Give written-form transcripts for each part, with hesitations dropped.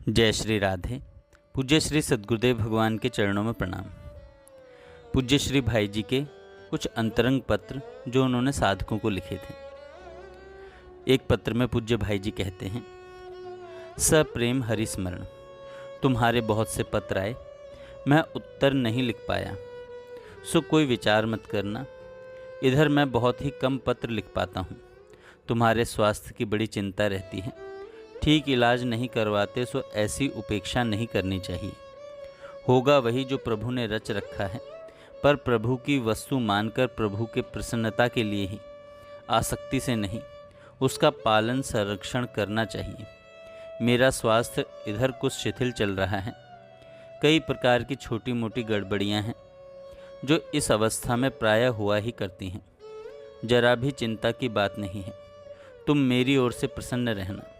जय श्री राधे। पूज्य श्री सद्गुरुदेव भगवान के चरणों में प्रणाम। पूज्य श्री भाई जी के कुछ अंतरंग पत्र जो उन्होंने साधकों को लिखे थे। एक पत्र में पूज्य भाई जी कहते हैं, सप्रेम हरि स्मरण, तुम्हारे बहुत से पत्र आए, मैं उत्तर नहीं लिख पाया, सो कोई विचार मत करना। इधर मैं बहुत ही कम पत्र लिख पाता हूँ। तुम्हारे स्वास्थ्य की बड़ी चिंता रहती है, ठीक इलाज नहीं करवाते, सो ऐसी उपेक्षा नहीं करनी चाहिए। होगा वही जो प्रभु ने रच रखा है, पर प्रभु की वस्तु मानकर प्रभु के प्रसन्नता के लिए ही, आसक्ति से नहीं, उसका पालन संरक्षण करना चाहिए। मेरा स्वास्थ्य इधर कुछ शिथिल चल रहा है। कई प्रकार की छोटी मोटी गड़बड़ियां हैं जो इस अवस्था में प्रायः हुआ ही करती हैं। जरा भी चिंता की बात नहीं है, तुम मेरी ओर से प्रसन्न रहना।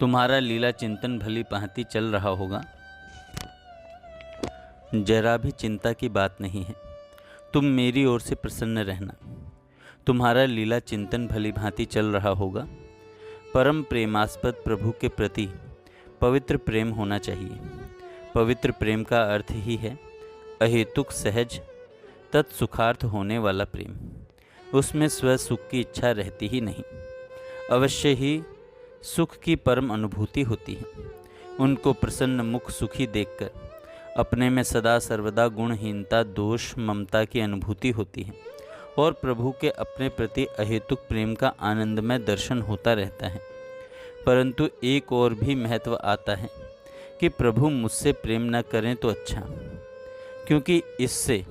तुम्हारा लीला चिंतन भली भांति चल रहा होगा। जरा भी चिंता की बात नहीं है, तुम मेरी ओर से प्रसन्न रहना। तुम्हारा लीला चिंतन भली भांति चल रहा होगा। परम प्रेमास्पद प्रभु के प्रति पवित्र प्रेम होना चाहिए। पवित्र प्रेम का अर्थ ही है अहेतुक सहज तत्सुखार्थ होने वाला प्रेम। उसमें स्व सुख की इच्छा रहती ही नहीं, अवश्य ही सुख की परम अनुभूति होती है। उनको प्रसन्न मुख सुखी देखकर अपने में सदा सर्वदा गुणहीनता, दोष, ममता की अनुभूति होती है और प्रभु के अपने प्रति अहेतुक प्रेम का आनंदमय दर्शन होता रहता है। परंतु एक और भी महत्व आता है कि प्रभु मुझसे प्रेम न करें तो अच्छा, क्योंकि इससे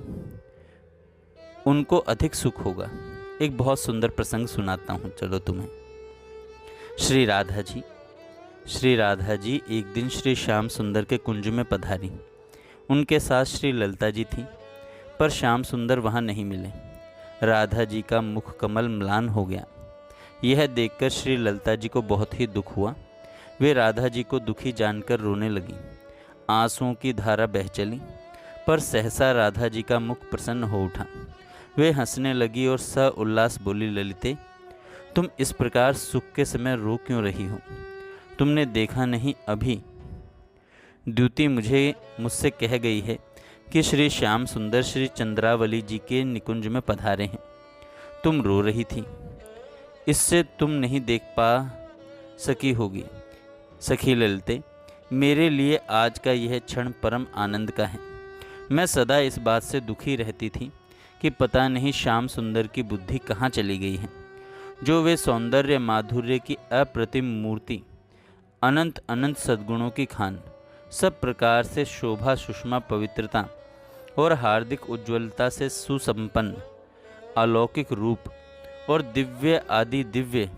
उनको अधिक सुख होगा। एक बहुत सुंदर प्रसंग सुनाता हूँ, चलो तुम्हें। श्री राधा जी एक दिन श्री श्याम सुंदर के कुंज में पधारी। उनके साथ श्री ललिता जी थीं, पर श्याम सुंदर वहाँ नहीं मिले। राधा जी का मुख कमल म्लान हो गया। यह देखकर श्री ललिता जी को बहुत ही दुख हुआ। वे राधा जी को दुखी जानकर रोने लगी। आंसुओं की धारा बह चली, पर सहसा राधा जी का मुख प्रसन्न हो उठा। वे हंसने लगी और स उल्लास बोली, ललिते, तुम इस प्रकार सुख के समय रो क्यों रही हो? तुमने देखा नहीं, अभी द्युति मुझसे कह गई है कि श्री श्याम सुंदर श्री चंद्रावली जी के निकुंज में पधारे हैं। तुम रो रही थी, इससे तुम नहीं देख पा सकी होगी। सखी ललिते, मेरे लिए आज का यह क्षण परम आनंद का है। मैं सदा इस बात से दुखी रहती थी कि पता नहीं श्याम सुंदर की बुद्धि कहाँ चली गई है। जो वे सौंदर्य माधुर्य की अप्रतिम मूर्ति, अनंत अनंत सद्गुणों की खान, सब प्रकार से शोभा, सुषमा, पवित्रता और हार्दिक उज्ज्वलता से सुसंपन्न अलौकिक रूप और दिव्य आदि दिव्य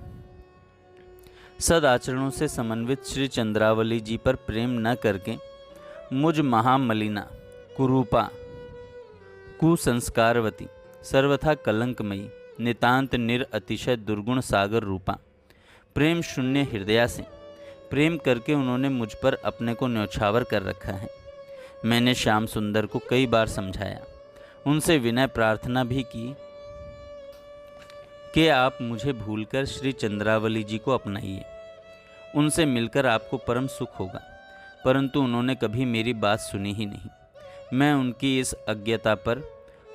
सदाचरणों से समन्वित श्री चंद्रावली जी पर प्रेम न करके मुझ महामलिना, कुरूपा, कुसंस्कारवती, सर्वथा कलंकमयी, नितांत अतिशय दुर्गुण सागर रूपा, प्रेम शून्य हृदया से प्रेम करके उन्होंने मुझ पर अपने को न्यौछावर कर रखा है। मैंने श्याम सुंदर को कई बार समझाया, उनसे विनय प्रार्थना भी की कि आप मुझे भूलकर श्री चंद्रावली जी को अपनाइए, उनसे मिलकर आपको परम सुख होगा। परंतु उन्होंने कभी मेरी बात सुनी ही नहीं। मैं उनकी इस अज्ञता पर,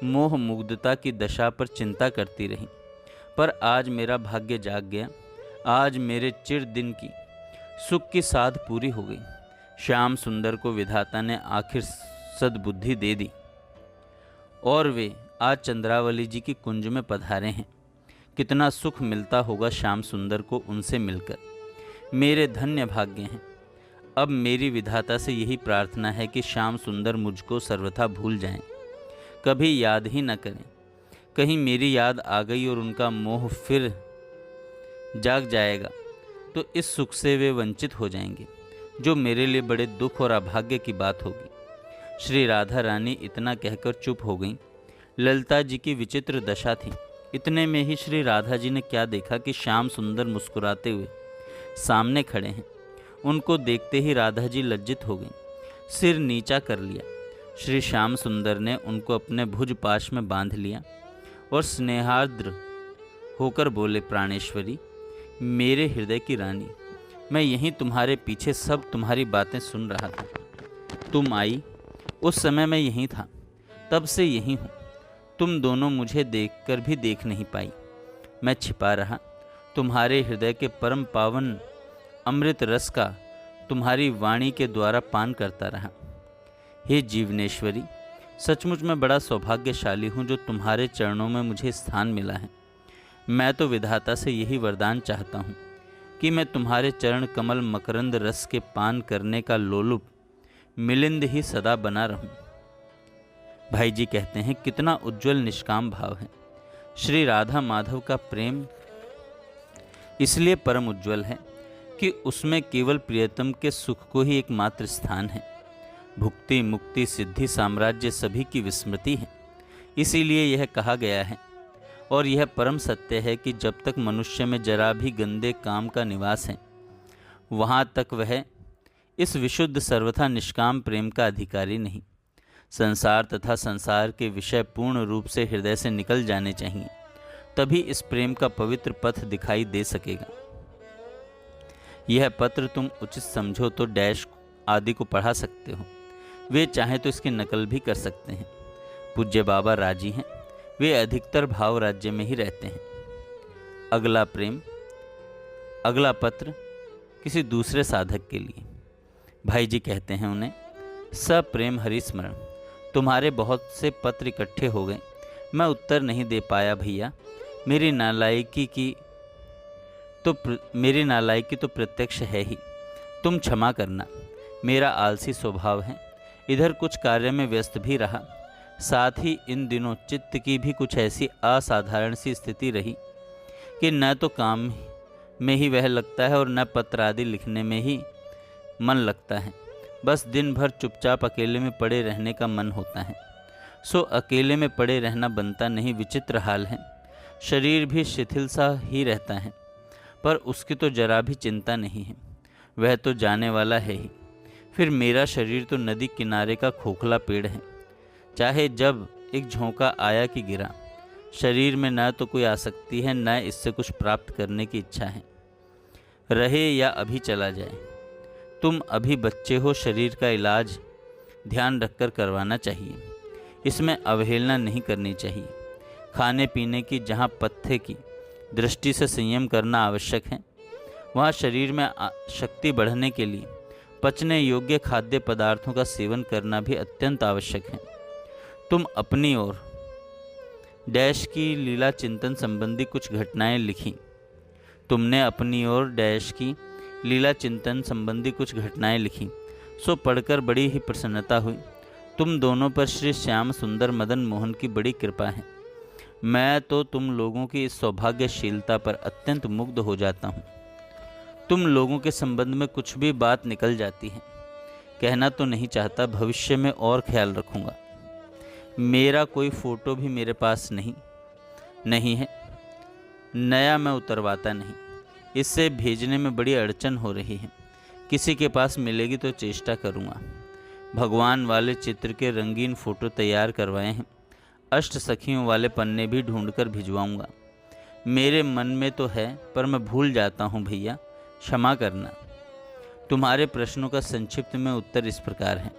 मोह मुग्धता की दशा पर चिंता करती रही। पर आज मेरा भाग्य जाग गया। आज मेरे चिर दिन की सुख की साध पूरी हो गई। श्याम सुंदर को विधाता ने आखिर सद्बुद्धि दे दी और वे आज चंद्रावली जी की कुंज में पधारे हैं। कितना सुख मिलता होगा श्याम सुंदर को उनसे मिलकर। मेरे धन्य भाग्य हैं। अब मेरी विधाता से यही प्रार्थना है कि श्याम सुंदर मुझको सर्वथा भूल जाएं, कभी याद ही न करें। कहीं मेरी याद आ गई और उनका मोह फिर जाग जाएगा तो इस सुख से वे वंचित हो जाएंगे, जो मेरे लिए बड़े दुख और अभाग्य की बात होगी। श्री राधा रानी इतना कहकर चुप हो गईं। ललिता जी की विचित्र दशा थी। इतने में ही श्री राधा जी ने क्या देखा कि श्याम सुंदर मुस्कुराते हुए सामने खड़े हैं। उनको देखते ही राधा जी लज्जित हो गईं, सिर नीचा कर लिया। श्री श्याम सुंदर ने उनको अपने भुज पाश में बांध लिया और स्नेहार्द्र होकर बोले, प्राणेश्वरी, मेरे हृदय की रानी, मैं यहीं तुम्हारे पीछे सब तुम्हारी बातें सुन रहा था। तुम आई, उस समय मैं यहीं था, तब से यहीं हूँ। तुम दोनों मुझे देखकर भी देख नहीं पाई। मैं छिपा रहा, तुम्हारे हृदय के परम पावन अमृत रस का तुम्हारी वाणी के द्वारा पान करता रहा। हे जीवनेश्वरी, सचमुच मैं बड़ा सौभाग्यशाली हूँ जो तुम्हारे चरणों में मुझे स्थान मिला है। मैं तो विधाता से यही वरदान चाहता हूँ कि मैं तुम्हारे चरण कमल मकरंद रस के पान करने का लोलुप मिलिंद ही सदा बना रहूं। भाई जी कहते हैं, कितना उज्जवल निष्काम भाव है। श्री राधा माधव का प्रेम इसलिए परम उज्जवल है कि उसमें केवल प्रियतम के सुख को ही एकमात्र स्थान है। भुक्ति, मुक्ति, सिद्धि, साम्राज्य सभी की विस्मृति है। इसीलिए यह कहा गया है और यह परम सत्य है कि जब तक मनुष्य में जरा भी गंदे काम का निवास है, वहाँ तक वह इस विशुद्ध सर्वथा निष्काम प्रेम का अधिकारी नहीं। संसार तथा संसार के विषय पूर्ण रूप से हृदय से निकल जाने चाहिए, तभी इस प्रेम का पवित्र पथ दिखाई दे सकेगा। यह पत्र तुम उचित समझो तो डैश आदि को पढ़ा सकते हो। वे चाहें तो इसकी नकल भी कर सकते हैं। पूज्य बाबा राजी हैं। वे अधिकतर भाव राज्य में ही रहते हैं। अगला पत्र किसी दूसरे साधक के लिए। भाई जी कहते हैं उन्हें, सप्रेम हरिस्मरण, तुम्हारे बहुत से पत्र इकट्ठे हो गए, मैं उत्तर नहीं दे पाया भैया। मेरी नालायकी तो प्रत्यक्ष है ही, तुम क्षमा करना। मेरा आलसी स्वभाव है, इधर कुछ कार्य में व्यस्त भी रहा। साथ ही इन दिनों चित्त की भी कुछ ऐसी असाधारण सी स्थिति रही कि न तो काम में ही वह लगता है और न पत्र आदि लिखने में ही मन लगता है। बस दिन भर चुपचाप अकेले में पड़े रहने का मन होता है। सो अकेले में पड़े रहना बनता नहीं। विचित्र हाल है। शरीर भी शिथिल सा ही रहता है, पर उसकी तो जरा भी चिंता नहीं है, वह तो जाने वाला है ही। फिर मेरा शरीर तो नदी किनारे का खोखला पेड़ है, चाहे जब एक झोंका आया कि गिरा। शरीर में न तो कोई आसक्ति है, न इससे कुछ प्राप्त करने की इच्छा है। रहे या अभी चला जाए। तुम अभी बच्चे हो, शरीर का इलाज ध्यान रखकर करवाना चाहिए। इसमें अवहेलना नहीं करनी चाहिए। खाने पीने की जहाँ पथ्य की दृष्टि से संयम करना आवश्यक है, वहाँ शरीर में शक्ति बढ़ने के लिए पचने योग्य खाद्य पदार्थों का सेवन करना भी अत्यंत आवश्यक है। तुम अपनी ओर डैश की लीला चिंतन संबंधी कुछ घटनाएं लिखी। तुमने अपनी ओर डैश की लीला चिंतन संबंधी कुछ घटनाएं लिखी, सो पढ़कर बड़ी ही प्रसन्नता हुई। तुम दोनों पर श्री श्याम सुंदर मदन मोहन की बड़ी कृपा है। मैं तो तुम लोगों की इस सौभाग्यशीलता पर अत्यंत मुग्ध हो जाता हूँ। तुम लोगों के संबंध में कुछ भी बात निकल जाती है। कहना तो नहीं चाहता, भविष्य में और ख्याल रखूँगा। मेरा कोई फ़ोटो भी मेरे पास नहीं है। नया मैं उतरवाता नहीं। इससे भेजने में बड़ी अड़चन हो रही है। किसी के पास मिलेगी तो चेष्टा करूँगा। भगवान वाले चित्र के रंगीन फ़ोटो तैयार करवाए हैं। अष्ट सखियों वाले पन्ने भी ढूंढकर भिजवाऊँगा। मेरे मन में तो है, पर मैं भूल जाता हूँ भैया, क्षमा करना। तुम्हारे प्रश्नों का संक्षिप्त में उत्तर इस प्रकार है।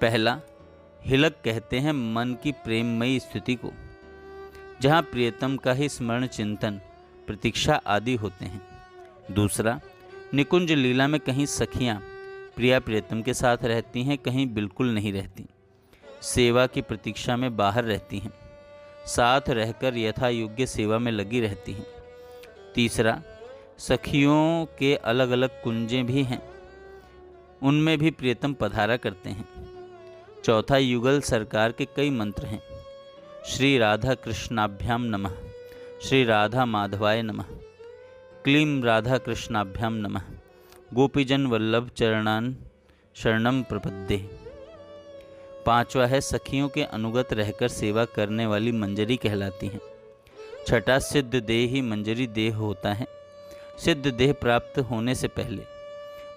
पहला, हिलक कहते हैं मन की प्रेममयी स्थिति को, जहाँ प्रियतम का ही स्मरण चिंतन प्रतीक्षा आदि होते हैं। दूसरा, निकुंज लीला में कहीं सखियाँ प्रिया प्रियतम के साथ रहती हैं, कहीं बिल्कुल नहीं रहती, सेवा की प्रतीक्षा में बाहर रहती हैं, साथ रहकर यथा योग्य सेवा में लगी रहती हैं। तीसरा, सखियों के अलग अलग कुंजें भी हैं, उनमें भी प्रियतम पधारा करते हैं। चौथा, युगल सरकार के कई मंत्र हैं। श्री राधा कृष्णाभ्याम नमः, श्री राधा माधवाय नमः, क्लीं राधा कृष्णाभ्याम नमः, गोपीजन वल्लभ चरणान शरणम प्रपद्ये। पांचवा है, सखियों के अनुगत रहकर सेवा करने वाली मंजरी कहलाती हैं। छठा, सिद्ध देह ही मंजरी देह होता है। सिद्ध देह प्राप्त होने से पहले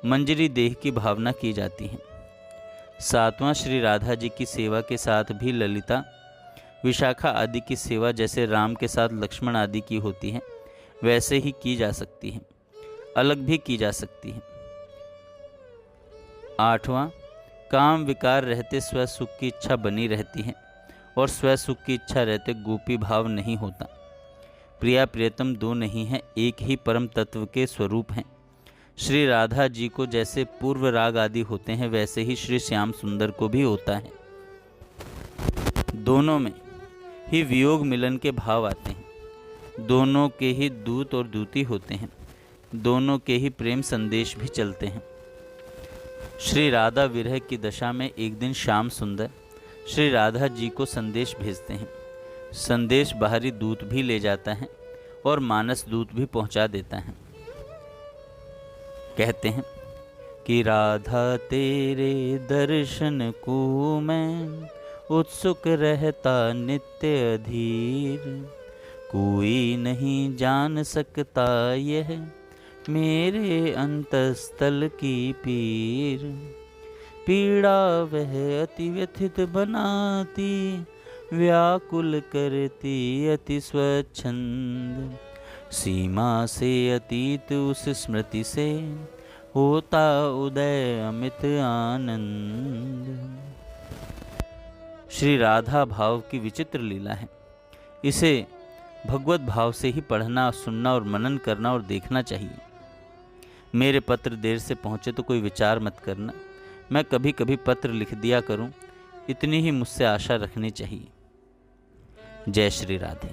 मंजरी देह की भावना की जाती है। सातवां, श्री राधा जी की सेवा के साथ भी ललिता, विशाखा आदि की सेवा जैसे राम के साथ लक्ष्मण आदि की होती है, वैसे ही की जा सकती है। अलग भी की जा सकती है। 8वां, काम विकार रहते स्व सुख की इच्छा बनी रहती है और स्व सुख की इच्छा रहते गोपी भाव नहीं होता। प्रिया प्रियतम दो नहीं हैं, एक ही परम तत्व के स्वरूप हैं। श्री राधा जी को जैसे पूर्व राग आदि होते हैं वैसे ही श्री श्याम सुंदर को भी होता है। दोनों में ही वियोग मिलन के भाव आते हैं, दोनों के ही दूत और दूती होते हैं, दोनों के ही प्रेम संदेश भी चलते हैं। श्री राधा विरह की दशा में एक दिन श्याम सुंदर श्री राधा जी को संदेश भेजते हैं। संदेश बाहरी दूत भी ले जाता है और मानस दूत भी पहुंचा देता है। कहते हैं कि राधा तेरे दर्शन को मैं उत्सुक रहता नित्य अधीर, कोई नहीं जान सकता यह मेरे अंतस्थल की पीर। पीड़ा वह अति व्यथित बनाती, व्याकुल करती अति स्वच्छंद, सीमा से अतीत उस स्मृति से होता उदय अमित आनंद। श्री राधा भाव की विचित्र लीला है। इसे भगवत भाव से ही पढ़ना, सुनना और मनन करना और देखना चाहिए। मेरे पत्र देर से पहुँचे तो कोई विचार मत करना, मैं कभी कभी पत्र लिख दिया करूं, इतनी ही मुझसे आशा रखनी चाहिए। जय श्री राधे।